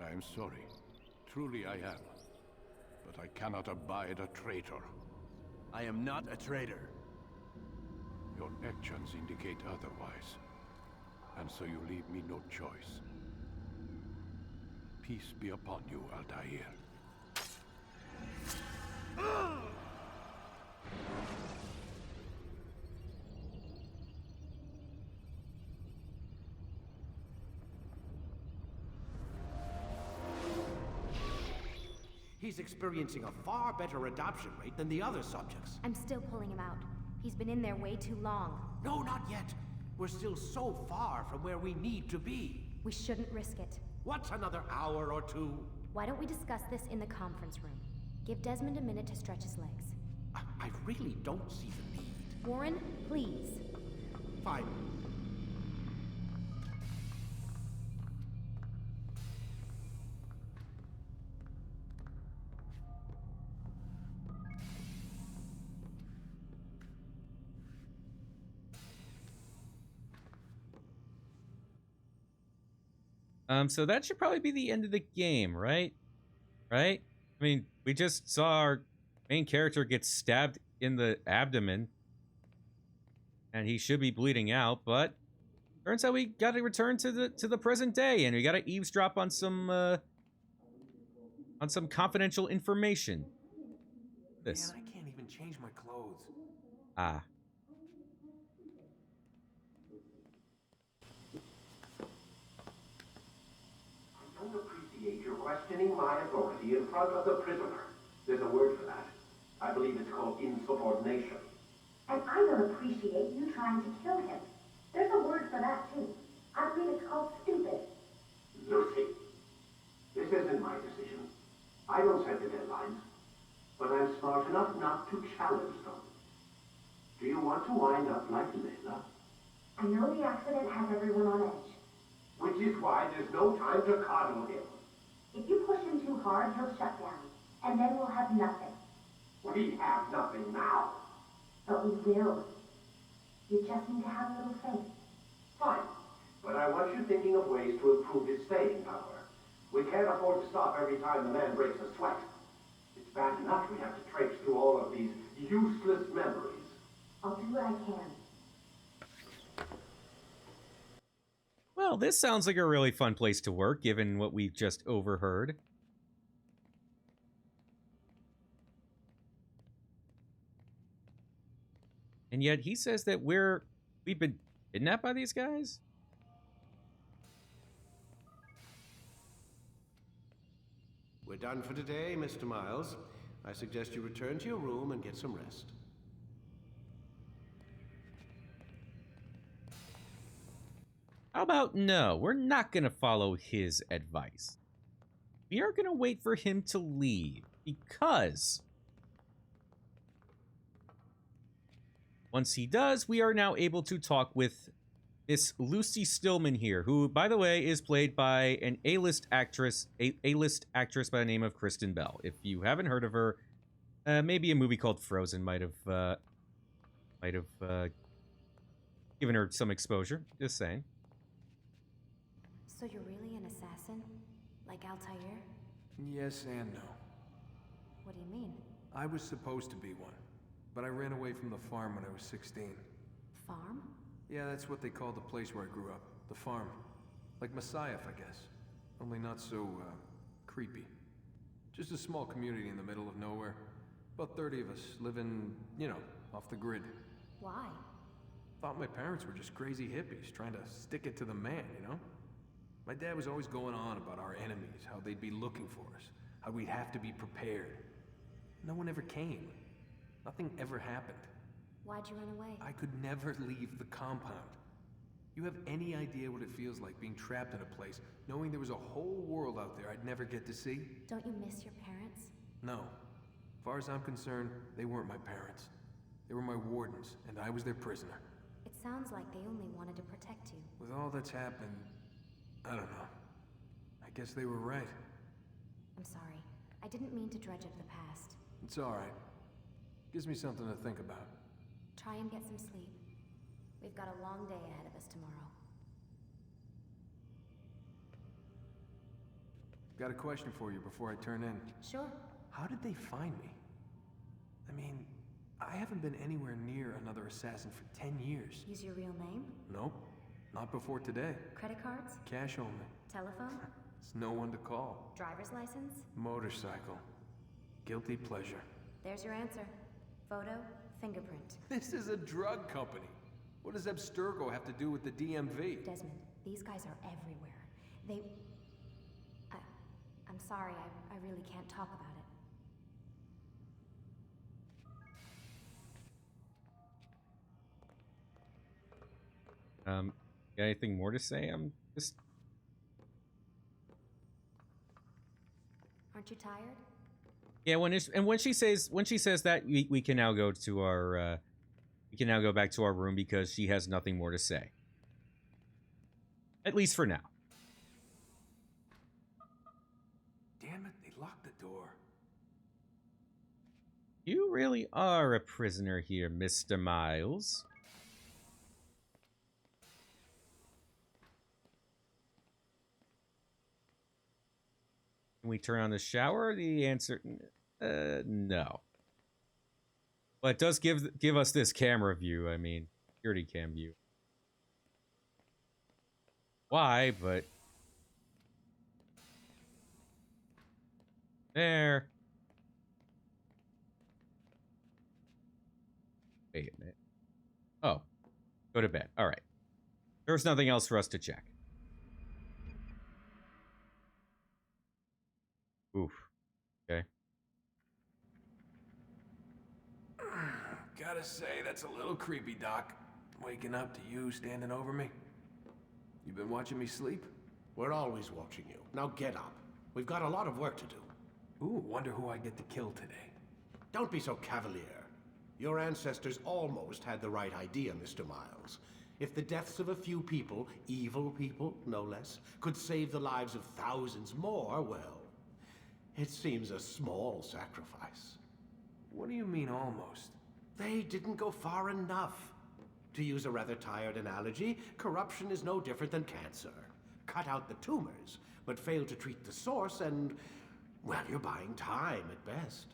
I am sorry. Truly I am. But I cannot abide a traitor. I am not a traitor. Your actions indicate otherwise. And so you leave me no choice. Peace be upon you, Altair. He's experiencing a far better adoption rate than the other subjects. I'm still pulling him out. He's been in there way too long. No, not yet. We're still so far from where we need to be. We shouldn't risk it. What's another hour or two? Why don't we discuss this in the conference room? Give Desmond a minute to stretch his legs. I really don't see the need. Warren, please. Fine. So that should probably be the end of the game, right? Right? I mean, we just saw our main character get stabbed in the abdomen. And he should be bleeding out, but turns out we gotta return to the present day, and we gotta eavesdrop on some confidential information. This. Man, I can't even change my clothes. Ah. I don't appreciate your questioning my authority in front of the prisoner. There's a word for that. I believe it's called insubordination. And I don't appreciate you trying to kill him. There's a word for that, too. I believe it's called stupid. Lucy, this isn't my decision. I don't set the deadlines. But I'm smart enough not to challenge them. Do you want to wind up like Layla? I know the accident has everyone on edge. Which is why there's no time to coddle him. If you push him too hard, he'll shut down. And then we'll have nothing. We have nothing now. But we will. You just need to have a little faith. Fine. But I want you thinking of ways to improve his staying power. We can't afford to stop every time the man breaks a sweat. It's bad enough we have to traipse through all of these useless memories. I'll do what I can. Well, this sounds like a really fun place to work, given what we've just overheard. And yet he says that we've been kidnapped by these guys? We're done for today, Mr. Miles. I suggest you return to your room and get some rest. How about no? We're not going to follow his advice. We are going to wait for him to leave, because once he does, we are now able to talk with Miss Lucy Stillman here, who, by the way, is played by an A-list actress, A-list actress by the name of Kristen Bell. If you haven't heard of her, maybe a movie called Frozen might have given her some exposure. Just saying. So you're really an assassin? Like Altair? Yes and no. What do you mean? I was supposed to be one, but I ran away from the farm when I was 16. Farm? Yeah, that's what they called the place where I grew up. The farm. Like Messiah, I guess. Only not so, creepy. Just a small community in the middle of nowhere. About 30 of us living, you know, off the grid. Why? Thought my parents were just crazy hippies trying to stick it to the man, you know? My dad was always going on about our enemies, how they'd be looking for us, how we'd have to be prepared. No one ever came. Nothing ever happened. Why'd you run away? I could never leave the compound. You have any idea what it feels like being trapped in a place, knowing there was a whole world out there I'd never get to see? Don't you miss your parents? No. As far as I'm concerned, they weren't my parents. They were my wardens, and I was their prisoner. It sounds like they only wanted to protect you. With all that's happened, I don't know. I guess they were right. I'm sorry. I didn't mean to dredge up the past. It's alright. Gives me something to think about. Try and get some sleep. We've got a long day ahead of us tomorrow. got a question for you before I turn in. Sure. How did they find me? I mean, I haven't been anywhere near another assassin for 10 years. Use your real name? Nope, not before today. Credit cards? Cash only. Telephone? There's no one to call. Driver's license? Motorcycle. Guilty pleasure. There's your answer. Photo, fingerprint. This is a drug company. What does Abstergo have to do with the DMV? Desmond, these guys are everywhere. I'm sorry, I really can't talk about it. Got anything more to say? I'm just... Aren't you tired? Yeah, when she says that, we can now go to our we can now go back to our room because she has nothing more to say. At least for now. Damn it, they locked the door. You really are a prisoner here, Mr. Miles. Can we turn on the shower? The answer, no. But it does give us this camera view. I mean, security cam view. Why? But there. Wait a minute. Oh, go to bed. All right. There's nothing else for us to check. Oof. Okay. Gotta say, that's a little creepy, Doc. Waking up to you standing over me. You been watching me sleep? We're always watching you. Now get up. We've got a lot of work to do. Ooh, wonder who I get to kill today. Don't be so cavalier. Your ancestors almost had the right idea, Mr. Miles. If the deaths of a few people, evil people, no less, could save the lives of thousands more, well, it seems a small sacrifice. What do you mean, almost? They didn't go far enough. To use a rather tired analogy, corruption is no different than cancer. Cut out the tumors, but fail to treat the source and, well, you're buying time at best.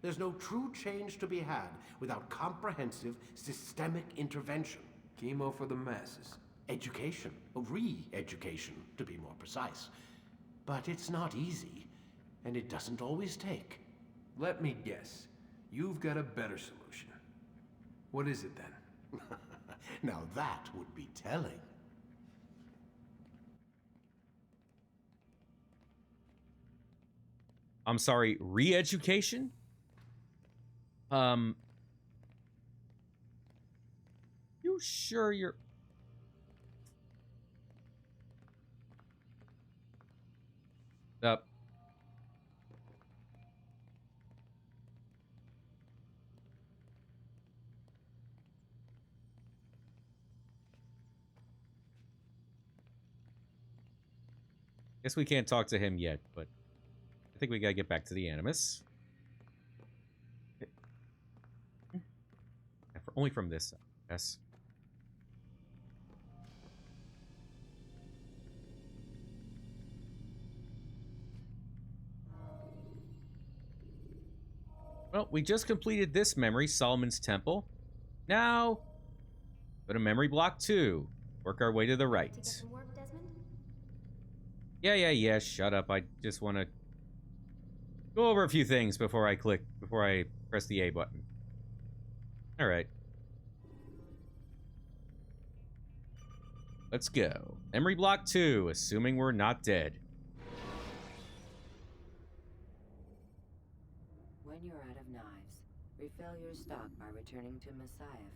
There's no true change to be had without comprehensive, systemic intervention. Chemo for the masses. Education, re-education, to be more precise. But it's not easy, and it doesn't always take. Let me guess. You've got a better solution. What is it then? Now that would be telling. I'm sorry, re-education? You sure you're... Up. Guess we can't talk to him yet, but I think we gotta get back to the Animus. Only from this side, yes. Well, we just completed this memory, Solomon's Temple. Now, go to memory block 2. Work our way to the right. To get some work, Desmond? Yeah, shut up. I just want to go over a few things before I press the A button. All right. Let's go. Memory block 2, assuming we're not dead. When you're out of knives, refill your stock by returning to Messiah,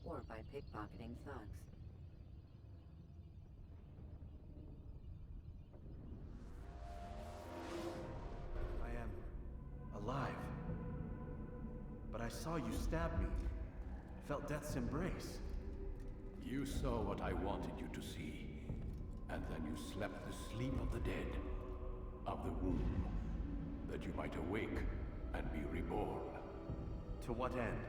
or by pickpocketing thugs. I am alive. But I saw you stab me. I felt death's embrace. You saw what I wanted you to see, and then you slept the sleep of the dead, of the womb, that you might awake and be reborn. To what end?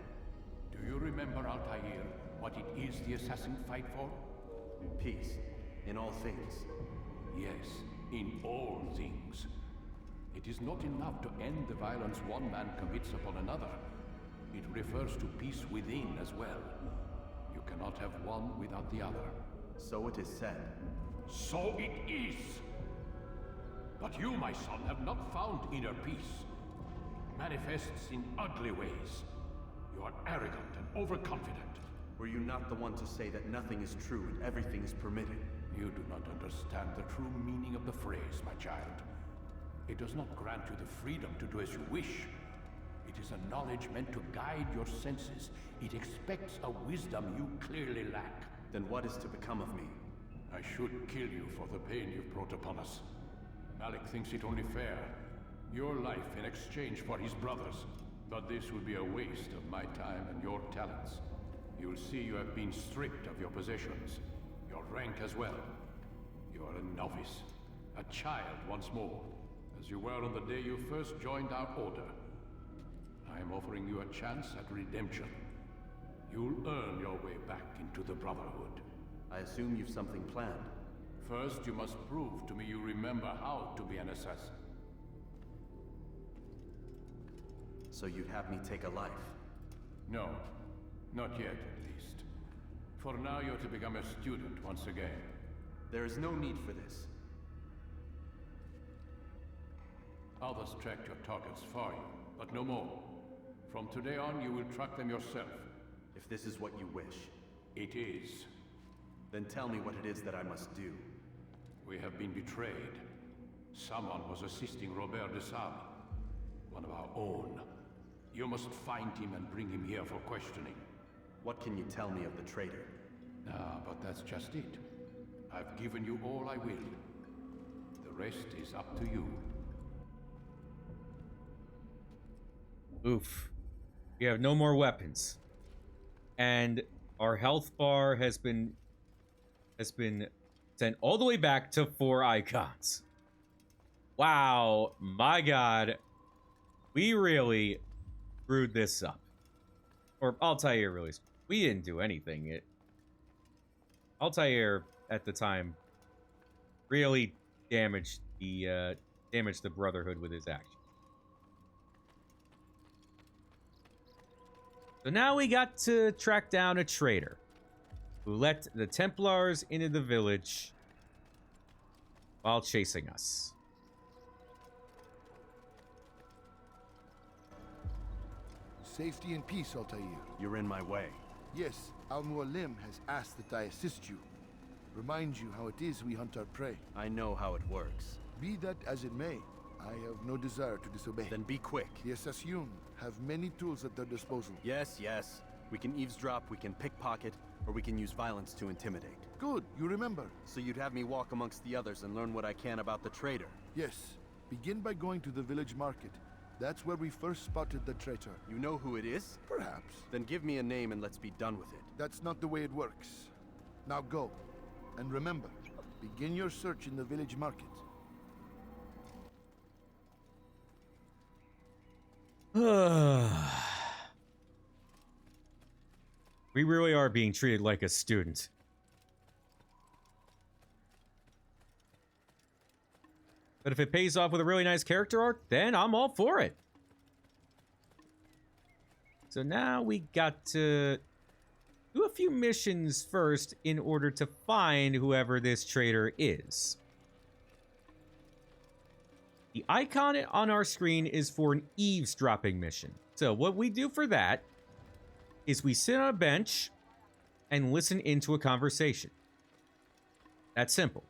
Do you remember, Altair, what it is the assassins fight for? Peace, in all things. Yes, in all things. It is not enough to end the violence one man commits upon another. It refers to peace within as well. You cannot have one without the other. So it is said. So it is! But you, my son, have not found inner peace. It manifests in ugly ways. You are arrogant and overconfident. Were you not the one to say that nothing is true and everything is permitted? You do not understand the true meaning of the phrase, my child. It does not grant you the freedom to do as you wish. It is a knowledge meant to guide your senses. It expects a wisdom you clearly lack. Then what is to become of me? I should kill you for the pain you've brought upon us. Malik thinks it only fair. Your life in exchange for his brother's. But this would be a waste of my time and your talents. You'll see you have been stripped of your possessions. Your rank as well. You are a novice. A child once more. As you were on the day you first joined our order. I am offering you a chance at redemption. You'll earn your way back into the Brotherhood. I assume you've something planned. First, you must prove to me you remember how to be an assassin. So you'd have me take a life? No. Not yet, at least. For now, you're to become a student once again. There is no need for this. Others tracked your targets for you, but no more. From today on, you will track them yourself. If this is what you wish. It is. Then tell me what it is that I must do. We have been betrayed. Someone was assisting Robert de Sable, one of our own. You must find him and bring him here for questioning. What can you tell me of the traitor? Ah, but that's just it. I've given you all I will. The rest is up to you. Oof. We have no more weapons. And our health bar has been sent all the way back to 4 icons. Wow, my god. We really screwed this up. Or Altair really. We didn't do anything. Altair at the time really damaged the Brotherhood with his actions. So now we got to track down a traitor who let the Templars into the village while chasing us. Safety and peace, Altair. You're in my way. Yes, Al-Mualim has asked that I assist you. Remind you how it is we hunt our prey. I know how it works. Be that as it may, I have no desire to disobey. Then be quick. The Assassin have many tools at their disposal. Yes, yes. We can eavesdrop, we can pickpocket, or we can use violence to intimidate. Good, you remember. So you'd have me walk amongst the others and learn what I can about the traitor? Yes. Begin by going to the village market. That's where we first spotted the traitor. You know who it is? Perhaps. Then give me a name and let's be done with it. That's not the way it works. Now go. And remember, begin your search in the village market. We really are being treated like a student. But if it pays off with a really nice character arc, then I'm all for it. So now we got to do a few missions first in order to find whoever this traitor is. The icon on our screen is for an eavesdropping mission. So what we do for that is we sit on a bench and listen into a conversation. That's simple.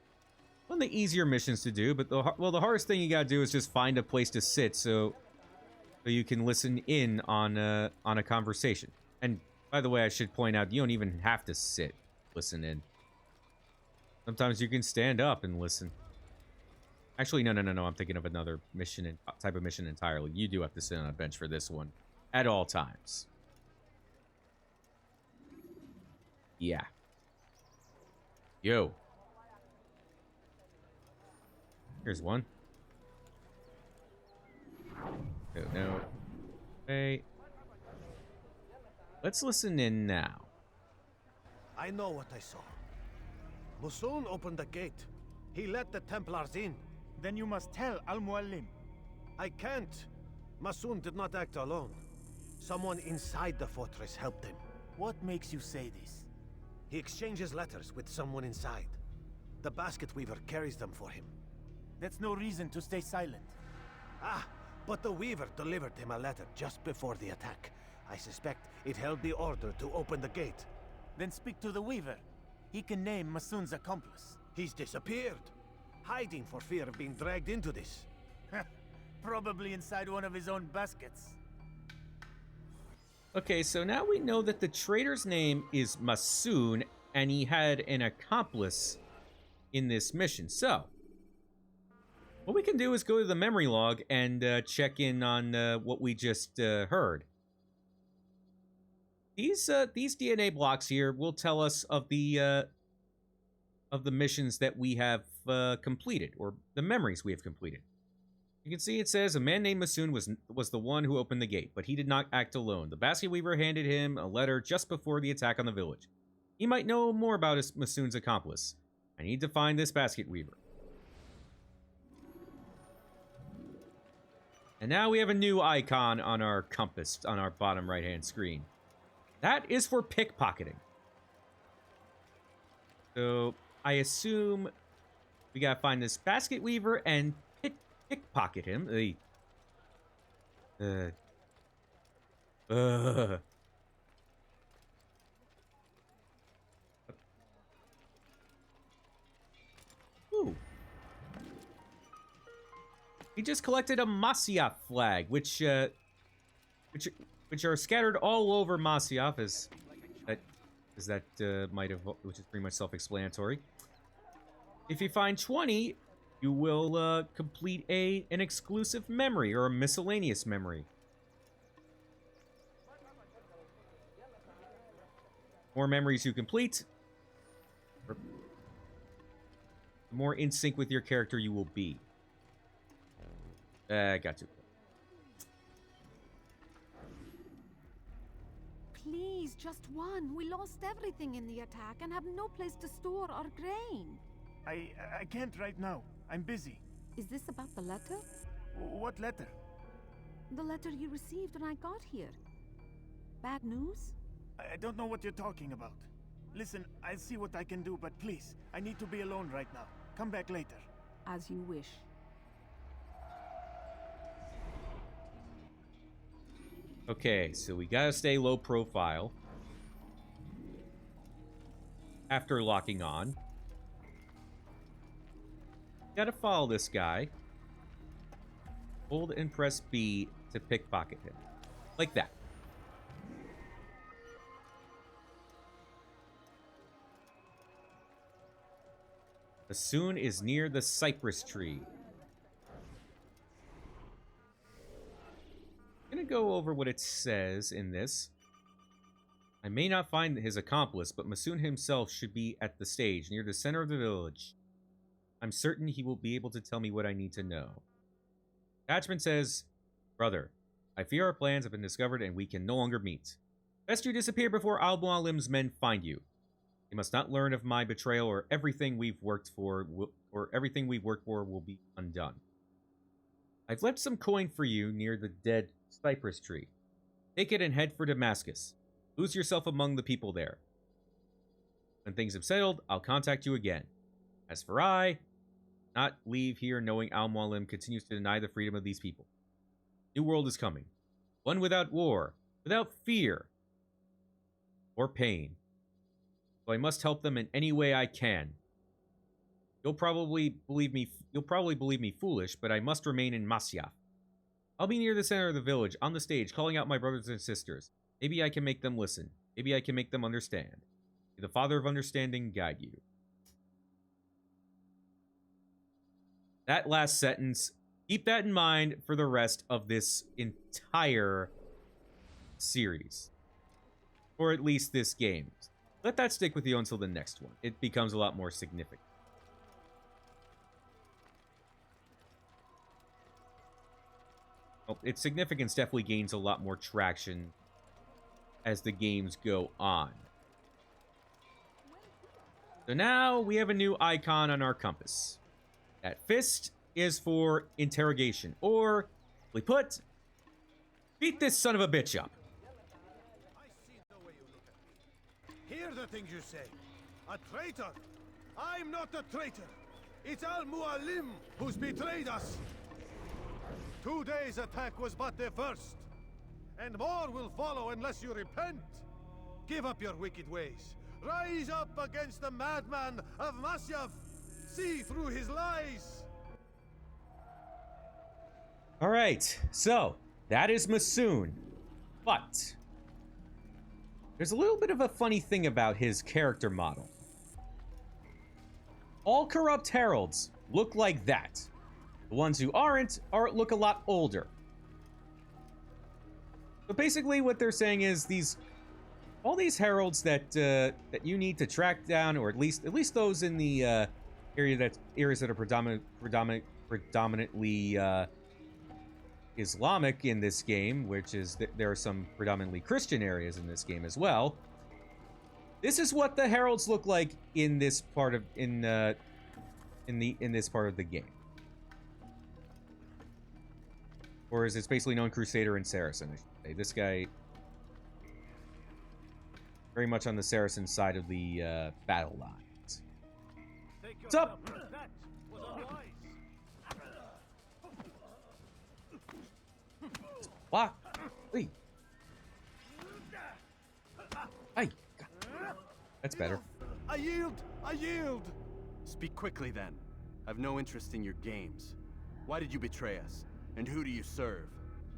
One of the easier missions to do, but the hardest thing you gotta do is just find a place to sit so you can listen in on a conversation. And by the way, I should point out, you don't even have to sit, listen in. Sometimes you can stand up and listen. Actually, no. I'm thinking of another mission, type of mission entirely. You do have to sit on a bench for this one at all times. Yeah. Yo. Here's one. No. Hey. Let's listen in now. I know what I saw. Musul opened the gate. He let the Templars in. Then you must tell Al-Mualim. I can't. Masoon did not act alone. Someone inside the fortress helped him. What makes you say this? He exchanges letters with someone inside. The basket weaver carries them for him. That's no reason to stay silent. Ah, but the weaver delivered him a letter just before the attack. I suspect it held the order to open the gate. Then speak to the weaver. He can name Masoon's accomplice. He's disappeared, hiding for fear of being dragged into this. Probably inside one of his own baskets. Okay, so now we know that the traitor's name is Masoon, and he had an accomplice in this mission. So, what we can do is go to the memory log and check in on what we just heard. These DNA blocks here will tell us of the missions that we have completed, or the memories we have completed. You can see it says a man named Masoon was the one who opened the gate, but he did not act alone. The basket weaver handed him a letter just before the attack on the village. He might know more about Masoon's accomplice. I need to find this basket weaver. And now we have a new icon on our compass on our bottom right-hand screen. That is for pickpocketing. So I assume we gotta find this basket weaver and pickpocket him. Ooh. He just collected a Masyaf flag, which are scattered all over Masyaf, as that might have, which is pretty much self-explanatory. If you find 20, you will complete an exclusive memory or a miscellaneous memory. More memories you complete, the more in sync with your character you will be. Got to. Please, just one. We lost everything in the attack and have no place to store our grain. I can't right now. I'm busy. Is this about the letter? What letter? The letter you received when I got here. Bad news? I don't know what you're talking about. Listen, I'll see what I can do, but please, I need to be alone right now. Come back later. As you wish. Okay, so we gotta stay low profile after locking on. Gotta follow this guy. Hold and press B to pickpocket him. Like that. Masoon is near the cypress tree. I'm gonna go over what it says in this. I may not find his accomplice, but Masoon himself should be at the stage, near the center of the village. I'm certain he will be able to tell me what I need to know. Attachment says, Brother, I fear our plans have been discovered and we can no longer meet. Best you disappear before Al-Mualim's men find you. They must not learn of my betrayal, or everything we've worked for will be undone. I've left some coin for you near the dead cypress tree. Take it and head for Damascus. Lose yourself among the people there. When things have settled, I'll contact you again. As for I, not leave here knowing Al-Mualim continues to deny the freedom of these people. New world is coming. One without war, without fear, or pain. So I must help them in any way I can. You'll probably believe me foolish, but I must remain in Masyaf. I'll be near the center of the village, on the stage, calling out my brothers and sisters. Maybe I can make them listen. Maybe I can make them understand. May the Father of Understanding guide you. That last sentence, keep that in mind for the rest of this entire series. Or at least this game. Let that stick with you until the next one. It becomes a lot more significant. Well, its significance definitely gains a lot more traction as the games go on. So now we have a new icon on our compass. That fist is for interrogation, or Simply put, beat this son of a bitch up. I see the way you look at me. Hear the things you say. A traitor? I'm not a traitor. It's Al-Mualim who's betrayed us. Today's attack was but the first. And more will follow unless you repent. Give up your wicked ways. Rise up against the madman of Masyaf. See through his lies. All right, so that is Masoon. But there's a little bit of a funny thing about his character model. All corrupt heralds look like that. The ones who aren't look a lot older. So basically what they're saying is all these heralds that that you need to track down, or at least those in the areas that are predominantly Islamic in this game, which is there are some predominantly Christian areas in this game as well. This is what the heralds look like in this part of this part of the game. Or as it's basically known, Crusader and Saracen, I should say. This guy very much on the Saracen side of the battle lines. What's up? That was unwise. What? Hey. Hey. That's better. I yield! I yield! Speak quickly then. I've no interest in your games. Why did you betray us? And who do you serve?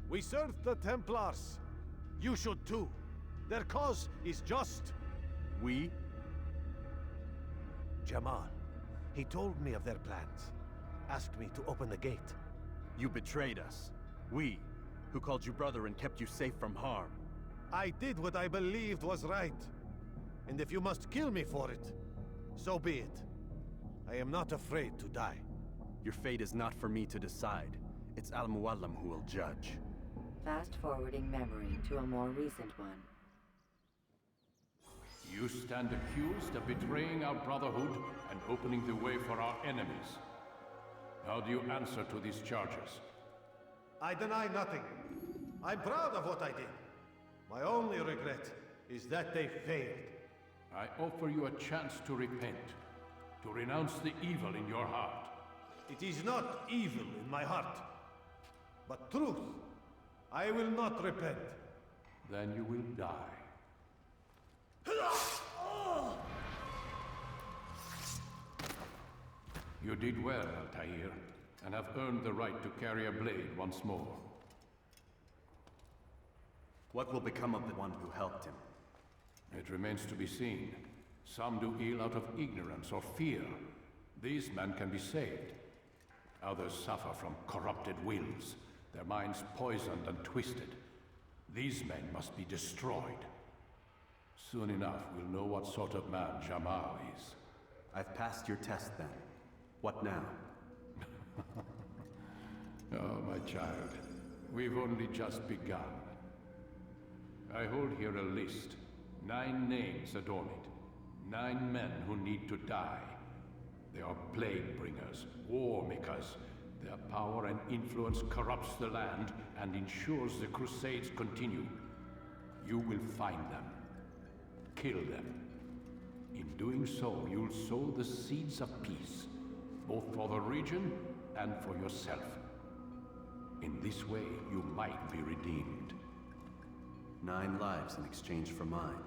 We serve the Templars. You should too. Their cause is just. We? Jamal. He told me of their plans. Asked me to open the gate. You betrayed us. We, who called you brother and kept you safe from harm. I did what I believed was right. And if you must kill me for it, so be it. I am not afraid to die. Your fate is not for me to decide. It's Al-Mualim who will judge. Fast-forwarding memory to a more recent one. You stand accused of betraying our Brotherhood and opening the way for our enemies. How do you answer to these charges? I deny nothing. I'm proud of what I did. My only regret is that they failed. I offer you a chance to repent, to renounce the evil in your heart. It is not evil in my heart, but truth. I will not repent. Then you will die. You did well, Altair, and have earned the right to carry a blade once more. What will become of the one who helped him? It remains to be seen. Some do ill out of ignorance or fear. These men can be saved. Others suffer from corrupted wills, their minds poisoned and twisted. These men must be destroyed. Soon enough, we'll know what sort of man Jamal is. I've passed your test then. What now? Oh, my child. We've only just begun. I hold here a list. 9 names adorn it. 9 men who need to die. They are plague bringers, war makers. Their power and influence corrupts the land and ensures the crusades continue. You will find them. Kill them. In doing so, you'll sow the seeds of peace, both for the region and for yourself. In this way, you might be redeemed. 9 lives in exchange for mine.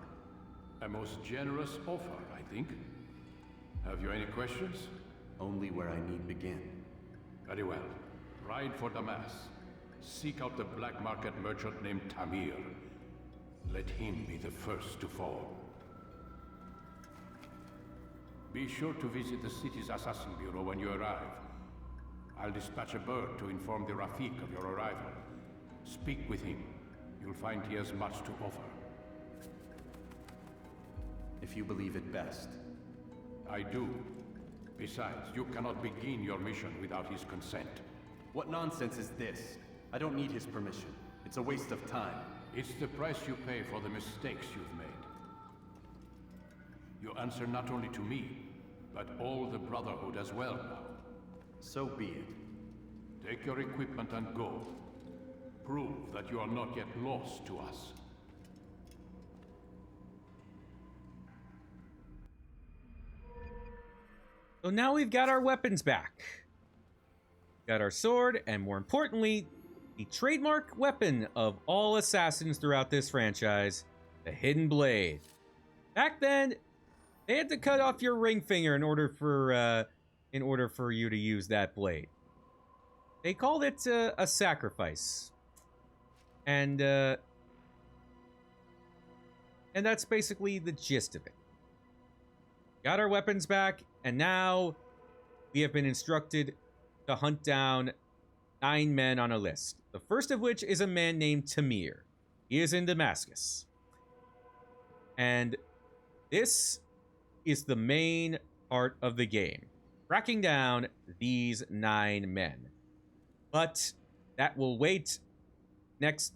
A most generous offer, I think. Have you any questions? Only where I need begin. Very well. Ride for Damas. Seek out the black market merchant named Tamir. Let him be the first to fall. Be sure to visit the city's assassin bureau when you arrive. I'll dispatch a bird to inform the Rafik of your arrival. Speak with him. You'll find he has much to offer. If you believe it best. I do. Besides, you cannot begin your mission without his consent. What nonsense is this? I don't need his permission. It's a waste of time. It's the price you pay for the mistakes you've made. You answer not only to me, but all the Brotherhood as well now. So be it. Take your equipment and go. Prove that you are not yet lost to us. So now we've got our weapons back. Got our sword, and more importantly, the trademark weapon of all assassins throughout this franchise, the Hidden Blade. Back then, they had to cut off your ring finger in order for you to use that blade. They called it a sacrifice, and that's basically the gist of it. Got our weapons back, and now we have been instructed to hunt down 9 men on a list. The first of which is a man named Tamir. He is in Damascus. And this is the main part of the game. Tracking down these 9 men. But that will wait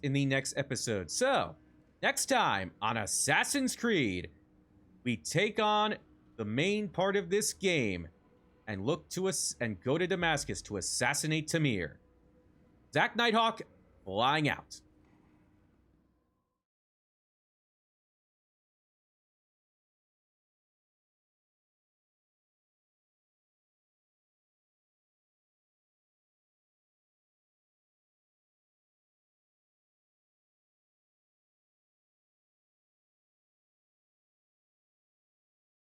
in the next episode. So, next time on Assassin's Creed, we take on the main part of this game and look to us and go to Damascus to assassinate Tamir. Zach Nighthawk, flying out.